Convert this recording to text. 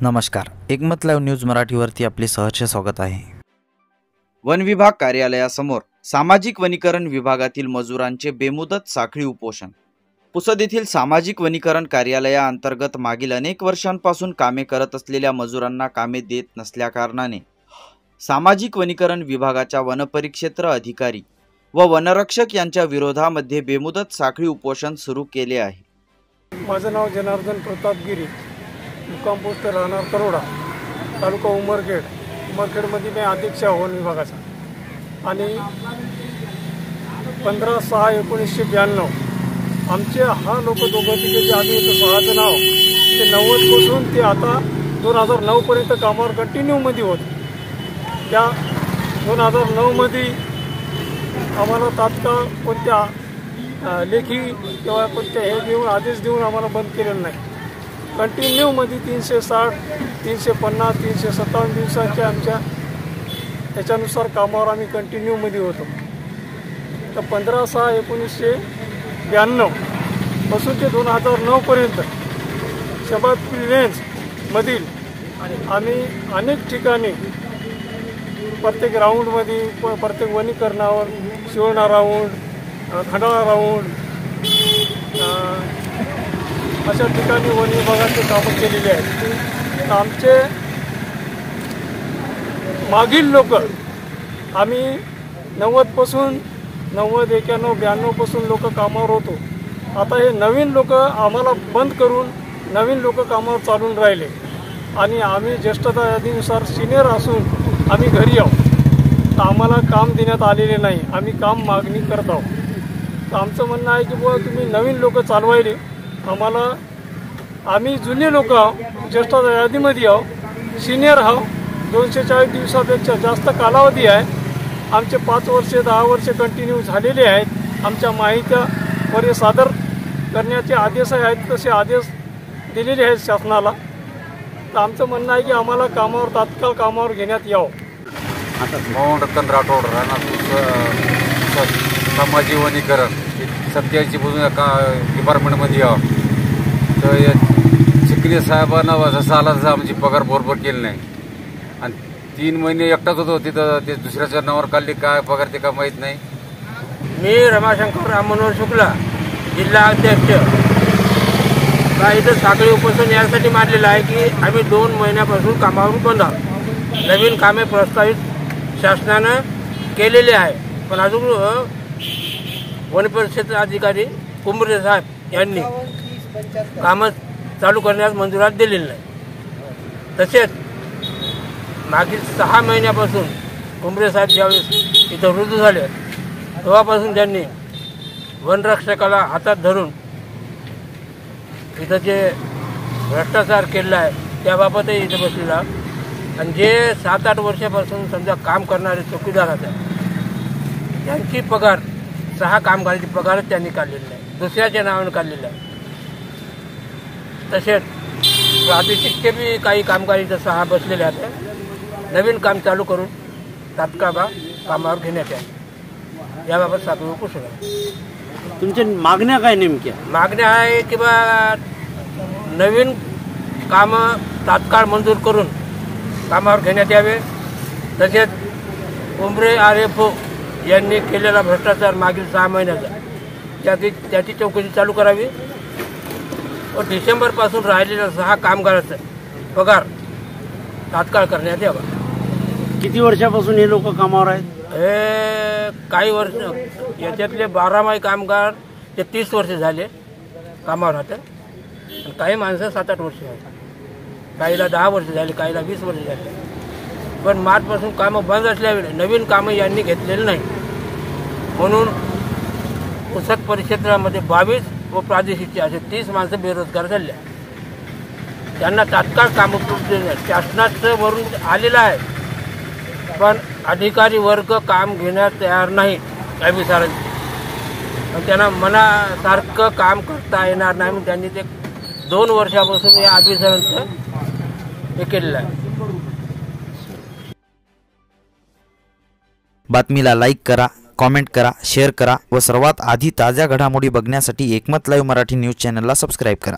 नमस्कार, एकमत live news मराठीवरती आपले सहर्ष स्वागत आहे। वन विभाग कार्यालयासमोर सामाजिक वनीकरण विभागातील मजुरांचे बेमुदत साखळी उपोषण। पुसद येथील सामाजिक वनीकरण कार्यालयाअंतर्गत मागील अनेक वर्षांपासून कामे करत असलेल्या मजुरांना कामे देत नसल्याकारणाने सामाजिक वनीकरण विभागाच्या वनपरिक्षेत्र अधिकारी व वनरक्षक यांच्या विरोधामध्ये बेमुदत साखळी उपोषण सुरू केले आहे। माझं नाव जनार्दन प्रताप गिरी, मुक्काम पोस्ट राहणार तरोडा, तालुका उमरखेडमध्ये मी अध्यक्ष आहे वन विभागाचा। आणि 15/6/1992 आमचे हा लोक दोघं तिघे जे आधी होते 6 जण नाव ते 90 पासून ते आता 2009 पर्यंत कामावर कंटिन्यू मध्ये होते। त्या 2009 मध्ये आम्हाला तात्काळ कोणत्या लेखी किंवा कोणत्या हे देऊन आदेश देऊन आम्हाला बंद केलेलं नाही। कंटिन्यू मध्ये 360, 350, 357 दिवसांच्या आमच्या त्याच्यानुसार कामावर आम्ही कंटिन्यू मध्ये होतो। तर 15/6/1992 पासून ते 2009 पर्यंत शबादपूर रेंज मधील आम्ही अनेक ठिकाणी प्रत्येक राऊंडमध्ये प्रत्येक वनीकरणावर शिवणा राऊंड, खंडाळा राऊंड अशा ठिकाणी वन विभागाचे कामं केलेले आहेत। आमचे मागील लोक आम्ही 90 पासून 90, 91, 92 पासून लोक कामावर होतो। आता हे नवीन लोक आम्हाला बंद करून नवीन लोक कामावर चालून राहिले आणि आम्ही ज्येष्ठता यादीनुसार सिनियर असून आम्ही घरी आहोत। तर आम्हाला काम देण्यात आलेले नाही, आम्ही काम मागणी करत आहोत। तर आमचं म्हणणं आहे की बुवा तुम्ही नवीन लोक चालवायले, आम्हाला आम्ही जुने लोक आहो, ज्येष्ठता यादीमध्ये आहो, सिनियर आहो, 240 दिवसापेक्षा जास्त कालावधी आहे। आमचे 5 वर्ष 10 वर्ष कंटिन्यू झालेले आहेत। आमच्या माहित्यावर सादर करण्याचे आदेश आहेत, तसे आदेश दिलेले आहेत शासनाला। तर आमचं म्हणणं आहे की आम्हाला कामावर तात्काळ कामावर घेण्यात यावं। आता मोहन रतन राठोड राहणार सामाजिक वनीकरण 87 पासून एका डिपार्टमेंटमध्ये यावं। तर चिकले साहेबांना जसं आला तसं आमची पगार बरोबर केली नाही आणि 3 महिने एकटाच होतो तिथं। ते दुसऱ्याच्या नावावर काढली, काय पगार ते काय माहीत नाही। मी रमाशंकर राममनोहर शुक्ला, जिल्हा अध्यक्ष, इथं साखळी उपोषण यासाठी मांडलेलं आहे की आम्ही 2 महिन्यापासून कामावर बंद आहोत। नवीन कामे प्रस्तावित शासनानं केलेले आहे, पण अजून वनपरिक्षेत्र अधिकारी कुंभरे साहेब यांनी कामं चालू करण्यास मंजुरात दिलेली नाही। तसेच मागील 6 महिन्यापासून कुंभरे साहेब ज्यावेळेस इथं रुजू झाले तेव्हापासून त्यांनी वनरक्षकाला हातात धरून इथं जे भ्रष्टाचार केलेला आहे त्याबाबतही इथं बसलेला। आणि जे 7-8 वर्षापासून समजा काम करणारे चौकीदार आहेत त्यांची पगार 6 कामगारांची पगारच त्यांनी काढलेली नाही, दुसऱ्याच्या नावाने काढलेलं आहे। तसेच प्रादेशिकचे बी काही कामगार इथं 6 बसलेले आहेत। नवीन काम चालू करून तात्काळ कामावर घेण्यात यावे याबाबत साखळी उपोषण आहे। तुमच्या मागण्या काय नेमक्या? मागण्या आहे की बा नवीन कामं तात्काळ मंजूर करून कामावर घेण्यात यावे। तसेच कुंभरे RFO यांनी केलेला भ्रष्टाचार मागील 6 महिन्याचा त्याची चौकशी चालू करावी व डिसेंबरपासून राहिलेल्या 6 कामगारांचा पगार तात्काळ करण्यात यावा। किती वर्षापासून हे लोक कामावर आहेत? हे काही वर्ष, याच्यातले 12 कामगार ते 30 वर्ष झाले कामावर राहतात आणि काही माणसं 7-8 वर्ष आहेत, काहीला 10 वर्ष झाले, काहीला 20 वर्ष झाले। पण मार्चपासून कामं बंद असल्यामुळे नवीन कामं यांनी घेतलेली नाही, म्हणून पुसद परिक्षेत्रामध्ये 22 व प्रादेशिकचे असे 30 माणसं बेरोजगार झाले। त्यांना तात्काळ काम शासनाचं वरून आलेलं आहे, पण अधिकारी वर्ग काम घेण्यास तयार नाही ऑफिसरांची। पण त्यांना मनासारखं काम करता येणार नाही म्हणून त्यांनी ते 2 वर्षापासून या ऑफिसरांचं हे केलेलं आहे। बातमीला लाईक करा, कमेंट करा, शेअर करा व सर्वात आधी ताज्या घडामोडी बघण्यासाठी एकमत लाईव्ह मराठी न्यूज चॅनलला सबस्क्राईब करा।